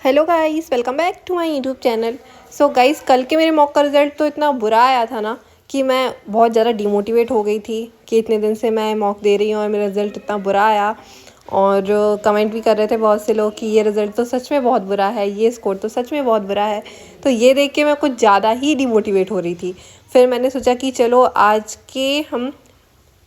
Hello guys, welcome back to my YouTube channel. So guys, कल के मेरे mock का रिज़ल्ट तो इतना बुरा आया था ना कि मैं बहुत ज़्यादा डिमोटिवेट हो गई थी कि इतने दिन से मैं मॉक दे रही हूँ और मेरा रिज़ल्ट इतना बुरा आया। और कमेंट भी कर रहे थे बहुत से लोग कि ये रिज़ल्ट तो सच में बहुत बुरा है, ये स्कोर तो सच में बहुत बुरा है। तो ये देख के मैं कुछ ज़्यादा ही डिमोटिवेट हो रही थी। फिर मैंने सोचा कि चलो आज के हम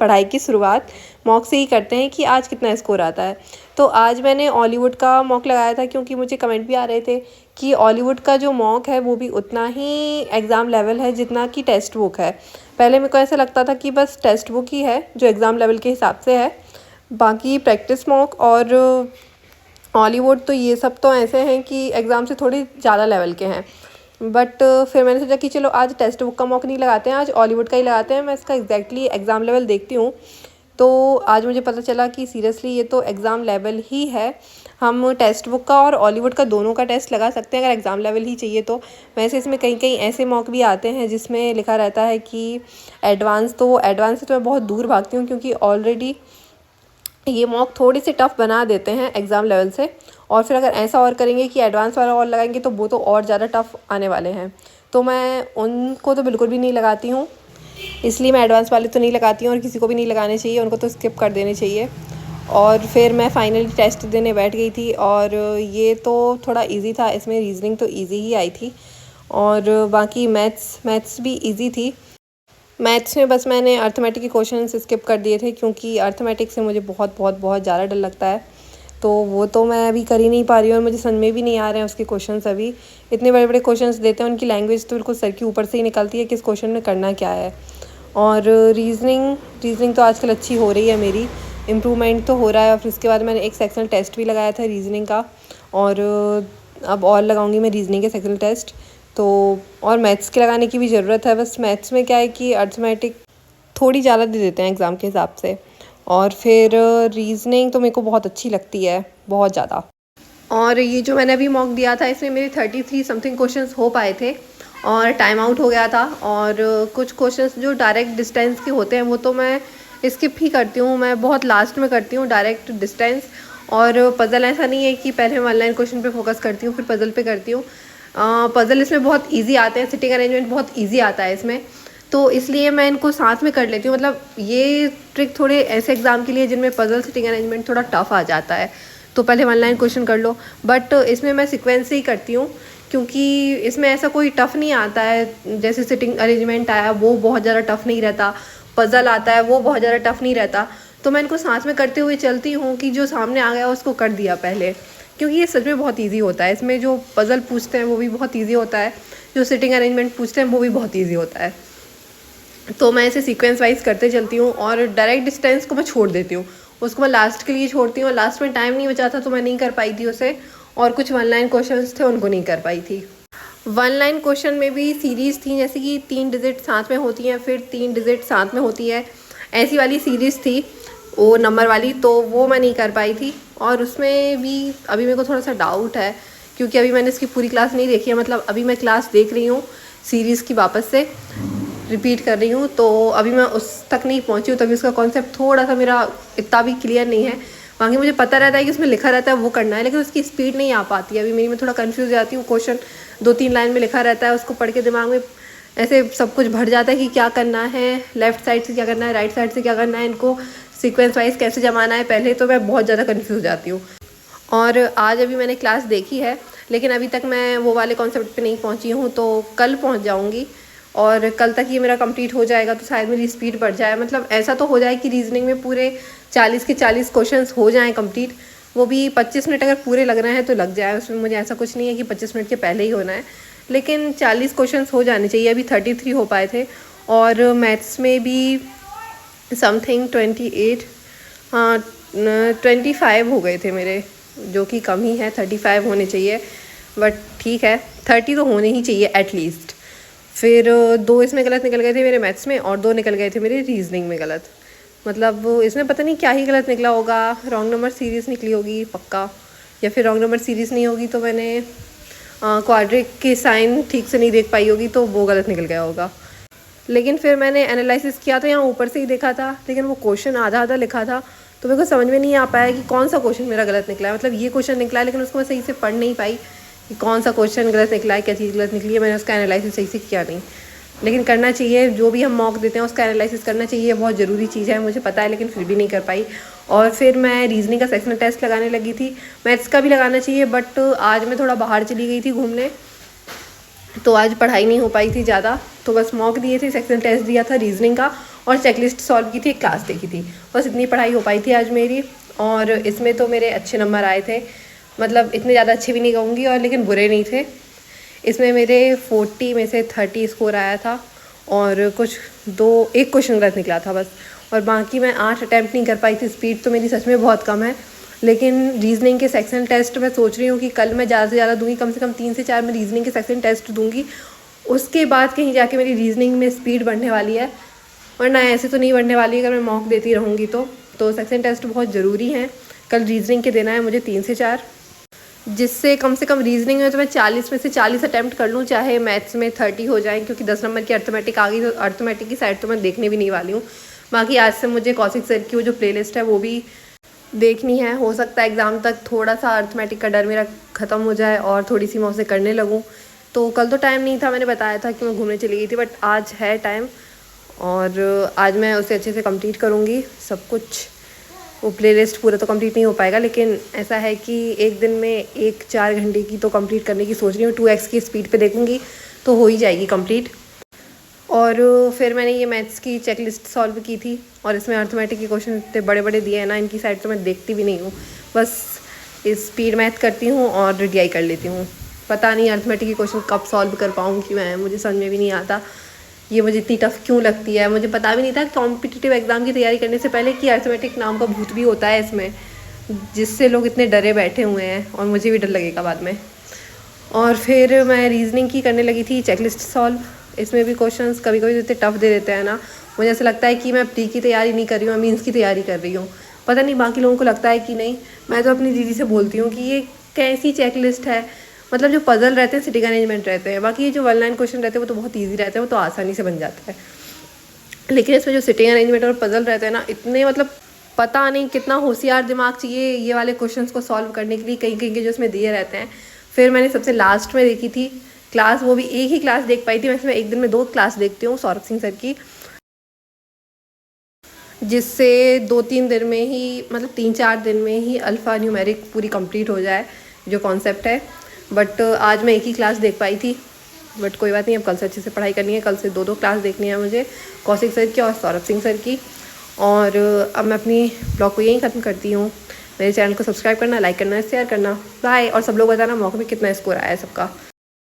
पढ़ाई की शुरुआत मॉक से ही करते हैं कि आज कितना स्कोर आता है। तो आज मैंने हॉलीवुड का मॉक लगाया था क्योंकि मुझे कमेंट भी आ रहे थे कि हॉलीवुड का जो मॉक है वो भी उतना ही एग्ज़ाम लेवल है जितना कि टेक्स्ट बुक है। पहले मेरे को ऐसा लगता था कि बस टेक्स्ट बुक ही है जो एग्ज़ाम लेवल के हिसाब से है, बाकी प्रैक्टिस मॉक और हॉलीवुड तो ये सब तो ऐसे हैं कि एग्ज़ाम से थोड़े ज़्यादा लेवल के हैं। बट फिर मैंने सोचा कि चलो आज टेक्स्ट बुक का मॉक नहीं लगाते हैं, आज हॉलीवुड का ही लगाते हैं। मैं इसका एग्जैक्टली एग्ज़ाम लेवल देखती हूँ तो आज मुझे पता चला कि सीरियसली ये तो एग्ज़ाम लेवल ही है। हम टेक्स्ट बुक का और हॉलीवुड का दोनों का टेस्ट लगा सकते हैं अगर एग्ज़ाम लेवल ही चाहिए तो। वैसे इसमें कहीं कहीं ऐसे मॉक भी आते हैं जिसमें लिखा रहता है कि एडवांस, तो एडवांस से तो मैं बहुत दूर भागती हूँ क्योंकि ऑलरेडी ये मॉक थोड़ी सी टफ़ बना देते हैं एग्ज़ाम लेवल से। और फिर अगर ऐसा और करेंगे कि एडवांस वाला और लगाएंगे तो वो तो और ज़्यादा टफ़ आने वाले हैं। तो मैं उनको तो बिल्कुल भी नहीं लगाती हूँ, इसलिए मैं एडवांस वाले तो नहीं लगाती हूँ और किसी को भी नहीं लगाने चाहिए, उनको तो स्किप कर देने चाहिए। और फिर मैं फाइनली टेस्ट देने बैठ गई थी और ये तो थोड़ा इजी था, इसमें रीजनिंग तो इजी ही आई थी और बाकी मैथ्स भी इजी थी। मैथ्स में बस मैंने अर्थमेटिक के क्वेश्चन स्किप कर दिए थे क्योंकि अर्थमेटिक से मुझे बहुत बहुत बहुत ज़्यादा डर लगता है, तो वो तो मैं अभी कर ही नहीं पा रही हूँ और मुझे समझ में भी नहीं आ रहे हैं उसके क्वेश्चंस। अभी इतने बड़े बड़े क्वेश्चंस देते हैं, उनकी लैंग्वेज तो बिल्कुल सर के ऊपर से ही निकलती है कि इस क्वेश्चन में करना क्या है। और रीजनिंग तो आजकल अच्छी हो रही है, मेरी इम्प्रूवमेंट तो हो रहा है। और फिर उसके बाद मैंने एक सेक्शनल टेस्ट भी लगाया था रीजनिंग का और अब और लगाऊंगी मैं रीजनिंग के सेक्शनल टेस्ट। तो और मैथ्स के लगाने की भी ज़रूरत है, बस मैथ्स में क्या है कि अर्थमेटिक थोड़ी ज़्यादा दे देते हैं एग्ज़ाम के हिसाब से। और फिर रीजनिंग तो मेरे को बहुत अच्छी लगती है, बहुत ज़्यादा। और ये जो मैंने अभी मॉक दिया था इसमें मेरे 33 समथिंग क्वेश्चंस हो पाए थे और टाइम आउट हो गया था। और कुछ क्वेश्चंस जो डायरेक्ट डिस्टेंस के होते हैं वो तो मैं स्किप ही करती हूँ, मैं बहुत लास्ट में करती हूँ डायरेक्ट डिस्टेंस। और पज़ल ऐसा नहीं है कि पहले मैं ऑनलाइन क्वेश्चन पे फोकस करती हूँ फिर पज़ल पे करती हूँ। पज़ल इसमें बहुत ईजी आते हैं, सिटिंग अरेंजमेंट बहुत ईजी आता है इसमें, तो इसलिए मैं इनको साथ में कर लेती हूँ। मतलब ये ट्रिक थोड़े ऐसे एग्ज़ाम के लिए जिनमें पज़ल सिटिंग अरेंजमेंट थोड़ा टफ आ जाता है, तो पहले ऑनलाइन क्वेश्चन कर लो। बट इसमें मैं सीक्वेंस से ही करती हूँ क्योंकि इसमें ऐसा कोई टफ़ नहीं आता है। जैसे सिटिंग अरेंजमेंट आया वो बहुत ज़्यादा टफ़ नहीं रहता, पज़ल आता है वो बहुत ज़्यादा टफ़ नहीं रहता, तो मैं इनको साथ में करते हुए चलती हूँ कि जो सामने आ गया उसको कर दिया पहले, क्योंकि ये सच में बहुत ईजी होता है। इसमें जो पज़ल पूछते हैं वो भी बहुत ईजी होता है, जो सिटिंग अरेंजमेंट पूछते हैं वो भी बहुत ईजी होता है। तो मैं इसे सीक्वेंस वाइज करते चलती हूँ और डायरेक्ट डिस्टेंस को मैं छोड़ देती हूँ, उसको मैं लास्ट के लिए छोड़ती हूँ। लास्ट में टाइम नहीं बचा था तो मैं नहीं कर पाई थी उसे, और कुछ वन लाइन क्वेश्चंस थे उनको नहीं कर पाई थी। वन लाइन क्वेश्चन में भी सीरीज़ थी, जैसे कि 3 डिजिट साथ में होती हैं फिर 3 डिजिट साथ में होती है, ऐसी वाली सीरीज़ थी वो नंबर वाली, तो वो मैं नहीं कर पाई थी। और उसमें भी अभी मेरे को थोड़ा सा डाउट है क्योंकि अभी मैंने इसकी पूरी क्लास नहीं देखी है, मतलब अभी मैं क्लास देख रही हूँ सीरीज़ की, वापस से रिपीट कर रही हूँ, तो अभी मैं उस तक नहीं पहुँची हूँ, तभी उसका कॉन्सेप्ट थोड़ा सा मेरा इतना भी क्लियर नहीं है। बाकी मुझे पता रहता है कि उसमें लिखा रहता है वो करना है, लेकिन उसकी स्पीड नहीं आ पाती है अभी मेरी, मैं थोड़ा कंफ्यूज हो जाती हूँ। क्वेश्चन 2-3 लाइन में लिखा रहता है, उसको पढ़ के दिमाग में ऐसे सब कुछ भर जाता है कि क्या करना है, लेफ़्ट साइड से क्या करना है, राइट साइड से क्या करना है, इनको सीक्वेंस वाइज कैसे जमाना है पहले, तो मैं बहुत ज़्यादा कन्फ्यूज़ हो जाती हूँ। और आज अभी मैंने क्लास देखी है लेकिन अभी तक मैं वो वाले कॉन्सेप्ट पे नहीं पहुँची हूँ, तो कल पहुँच जाऊँगी और कल तक ये मेरा कंप्लीट हो जाएगा तो शायद मेरी स्पीड बढ़ जाए। मतलब ऐसा तो हो जाए कि रीजनिंग में पूरे 40 के 40 क्वेश्चंस हो जाएं कंप्लीट, वो भी 25 मिनट अगर पूरे लग रहे हैं तो लग जाए। उसमें मुझे ऐसा कुछ नहीं है कि 25 मिनट के पहले ही होना है, लेकिन 40 क्वेश्चंस हो जाने चाहिए। अभी 33 हो पाए थे और मैथ्स में भी समथिंग 28, हाँ 25 हो गए थे मेरे, जो कि कम ही है, 35 होने चाहिए, बट ठीक है 30 तो होने ही चाहिए एटलीस्ट। फिर 2 इसमें गलत निकल गए थे मेरे मैथ्स में और 2 निकल गए थे मेरे रीजनिंग में गलत। मतलब इसमें पता नहीं क्या ही गलत निकला होगा, रॉन्ग नंबर सीरीज़ निकली होगी पक्का, या फिर रॉन्ग नंबर सीरीज़ नहीं होगी तो मैंने क्वाड्रिक के साइन ठीक से नहीं देख पाई होगी तो वो गलत निकल गया होगा। लेकिन फिर मैंने एनालिसिस किया तो यहाँ ऊपर से ही देखा था, लेकिन वो क्वेश्चन आधा आधा लिखा था तो मेरे को समझ में नहीं आ पाया कि कौन सा क्वेश्चन मेरा गलत निकला है। मतलब ये क्वेश्चन निकला है लेकिन उसको मैं सही से पढ़ नहीं पाई कि कौन सा क्वेश्चन गलत निकला है, क्या चीज़ गलत निकली है। मैंने उसका एनालिसिस सही से किया नहीं, लेकिन करना चाहिए। जो भी हम मॉक देते हैं उसका एनालिसिस करना चाहिए, बहुत ज़रूरी चीज़ है, मुझे पता है, लेकिन फिर भी नहीं कर पाई। और फिर मैं रीजनिंग का सेक्शनल टेस्ट लगाने लगी थी। मैथ्स का भी लगाना चाहिए, बट आज मैं थोड़ा बाहर चली गई थी घूमने, तो आज पढ़ाई नहीं हो पाई थी ज़्यादा। तो बस मॉक दिए थे, सेक्शनल टेस्ट दिया था रीजनिंग का, और चेकलिस्ट सॉल्व की थी, एक क्लास देखी थी। बस इतनी पढ़ाई हो पाई थी आज मेरी। और इसमें तो मेरे अच्छे नंबर आए थे, मतलब इतने ज़्यादा अच्छे भी नहीं कहूँगी, और लेकिन बुरे नहीं थे। इसमें मेरे 40 में से 30 स्कोर आया था, और एक क्वेश्चन गलत निकला था बस, और बाकी मैं 8 अटैम्प्ट नहीं कर पाई थी। स्पीड तो मेरी सच में बहुत कम है। लेकिन रीजनिंग के सेक्शन टेस्ट मैं सोच रही हूँ कि कल मैं ज़्यादा से ज़्यादा दूंगी, कम से कम 3 से 4 मैं रीजनिंग के सेक्शन टेस्ट दूंगी। उसके बाद कहीं जाके मेरी रीजनिंग में स्पीड बढ़ने वाली है, वरना ऐसे तो नहीं बढ़ने वाली अगर मैं मॉक देती रहूँगी तो सेक्शन टेस्ट बहुत ज़रूरी हैं। कल रीजनिंग के देना है मुझे 3 से 4, जिससे कम से कम रीजनिंग में तो मैं 40 में से 40 अटैम्प्ट कर लूँ, चाहे मैथ्स में 30 हो जाए, क्योंकि 10 नंबर की अर्थमेटिक आ गई, तो अर्थमेटिक की साइड तो मैं देखने भी नहीं वाली हूँ। बाकी आज से मुझे कौशिक सर की वो जो प्लेलिस्ट है वो भी देखनी है। हो सकता है एग्ज़ाम तक थोड़ा सा अर्थमेटिक का डर मेरा ख़त्म हो जाए और थोड़ी सी मैं उसे करने लगूँ। तो कल तो टाइम नहीं था, मैंने बताया था कि मैं घूमने चली गई थी, बट आज है टाइम, और आज मैं उसे अच्छे से कंप्लीट करूँगी सब कुछ। वो प्लेलिस्ट पूरा तो कंप्लीट नहीं हो पाएगा, लेकिन ऐसा है कि एक दिन में 4 घंटे की तो कंप्लीट करने की सोच रही हूँ। 2x की स्पीड पे देखूँगी तो हो ही जाएगी कंप्लीट। और फिर मैंने ये मैथ्स की चेकलिस्ट सॉल्व की थी, और इसमें अर्थमेटिक के क्वेश्चन इतने बड़े बड़े दिए हैं ना, इनकी साइड तो मैं देखती भी नहीं हूँ, बस स्पीड मैथ करती हूँ और DI कर लेती हूँ। पता नहीं अर्थमेटिक के क्वेश्चन कब सॉल्व कर पाऊँगी मैं, मुझे समझ में भी नहीं आता ये मुझे इतनी टफ क्यों लगती है। मुझे पता भी नहीं था कॉम्पिटिटिव एग्ज़ाम की तैयारी करने से पहले कि अर्थमेटिक नाम का भूत भी होता है इसमें, जिससे लोग इतने डरे बैठे हुए हैं, और मुझे भी डर लगेगा बाद में। और फिर मैं रीजनिंग की करने लगी थी चेकलिस्ट सॉल्व। इसमें भी क्वेश्चंस कभी कभी इतने टफ दे देते हैं ना, मुझे ऐसा लगता है कि मैं प्री की तैयारी नहीं कर रही हूँ, मीन्स की तैयारी कर रही हूँ। पता नहीं बाकी लोगों को लगता है कि नहीं। मैं तो अपनी दीदी से बोलती हूँ कि ये कैसी चेकलिस्ट है, मतलब जो पजल रहते हैं, सिटिंग अरेंजमेंट रहते हैं, बाकी ये जो 1 लाइन क्वेश्चन रहते हैं वो तो बहुत ईजी रहते हैं, वो तो आसानी से बन जाता है। लेकिन इसमें जो सिटिंग अरेंजमेंट और पजल रहते हैं ना, इतने मतलब पता नहीं कितना होशियार दिमाग चाहिए ये वाले क्वेश्चंस को सॉल्व करने के लिए, कहीं कहीं के जो इसमें दिए रहते हैं। फिर मैंने सबसे लास्ट में देखी थी क्लास, वो भी एक ही क्लास देख पाई थी। मैं इसमें एक दिन में 2 क्लास देखती हूँ सौरभ सिंह सर की, जिससे 2-3 दिन में ही, मतलब 3-4 दिन में ही अल्फ़ा न्यूमेरिक पूरी कंप्लीट हो जाए जो कॉन्सेप्ट है। बट आज मैं एक ही क्लास देख पाई थी, बट कोई बात नहीं, अब कल से अच्छे से पढ़ाई करनी है। कल से 2 क्लास देखनी है मुझे, कौशिक सर की और सौरभ सिंह सर की। और अब मैं अपनी ब्लॉग को यहीं ख़त्म करती हूँ। मेरे चैनल को सब्सक्राइब करना, लाइक करना, शेयर करना। बाय। और सब लोग बताना मॉक में कितना स्कोर आया है सबका।